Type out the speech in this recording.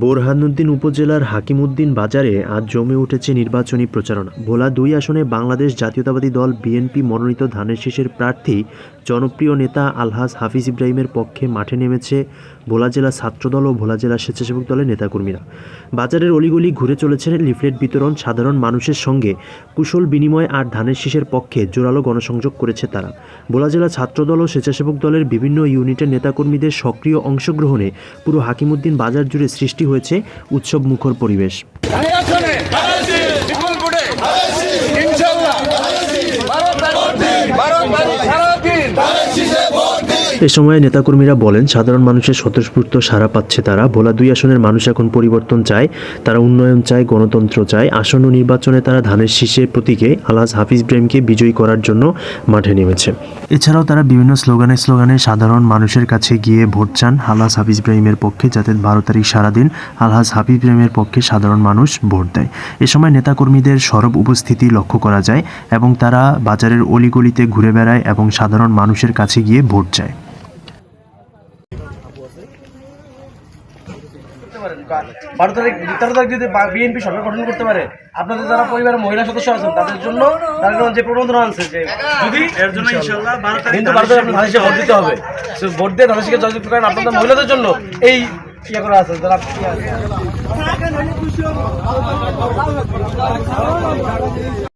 বোরহানউদ্দিন উপজেলার হাকিমউদ্দিন বাজারে আজ জমে উঠেছে নির্বাচনী প্রচারণা। ভোলা ২ আসনে বাংলাদেশ জাতীয়তাবাদী দল বিএনপি মনোনীত ধানের শীষের প্রার্থী জনপ্রিয় নেতা আলহাজ হাফিজ ইব্রাহিমের পক্ষে মাঠে নেমেছে ভোলা জেলা ছাত্রদল ও ভোলা জেলা স্বেচ্ছাসেবক দলের নেতাকর্মীরা। বাজারের অলিগলি ঘুরে চলেছে লিফলেট বিতরণ, সাধারণ মানুষের সঙ্গে কুশল বিনিময় আর ধানের শীষের পক্ষে জোরালো গণসংযোগ করেছে তারা। ভোলা জেলা ছাত্রদল ও স্বেচ্ছাসেবক দলের বিভিন্ন ইউনিটের নেতাকর্মীদের সক্রিয় অংশগ্রহণে পুরো হাকিমউদ্দিন বাজার জুড়ে সৃষ্টি হয়েছে উৎসব মুখর পরিবেশ। এ সময় নেতাকর্মীরা বলেন, সাধারণ মানুষের স্বতঃস্ফূর্ত সাড়া পাচ্ছে তারা। ভোলা ২ আসনের মানুষ এখন পরিবর্তন চায়, তারা উন্নয়ন চায়, গণতন্ত্র চায়। আসন্ন নির্বাচনে তারা ধানের শীষের প্রতীকে আলহাজ হাফিজ ইব্রাহিমকে বিজয়ী করার জন্য মাঠে নেমেছে। এছাড়াও তারা বিভিন্ন স্লোগানে সাধারণ মানুষের কাছে গিয়ে ভোট চান আলহাজ হাফিজ ইব্রাহিমের পক্ষে, যাতে ১২ তারিখ সারাদিন আলহাজ হাফিজ ইব্রাহিমের পক্ষে সাধারণ মানুষ ভোট দেয়। এ সময় নেতাকর্মীদের সরব উপস্থিতি লক্ষ্য করা যায় এবং তারা বাজারের অলিগলিতে ঘুরে বেড়ায় এবং সাধারণ মানুষের কাছে গিয়ে ভোট চায়। 12 তারিখ 13 তারিখ যদি বিএনপি সরকার গঠন করতে পারে, আপনাদের যারা পরিবারের মহিলা সদস্য আছেন তাদের জন্য তারা যে প্রবন্ধনা আনছে যে যদি এর জন্য ইনশাআল্লাহ 12 তারিখ ধানের ভোট দিতে হবে, ভোট দিয়ে ধানের শীষকে জয়যুক্ত করেন। আপনাদের মহিলাদের জন্য এই ইয়ে করা আছে যারা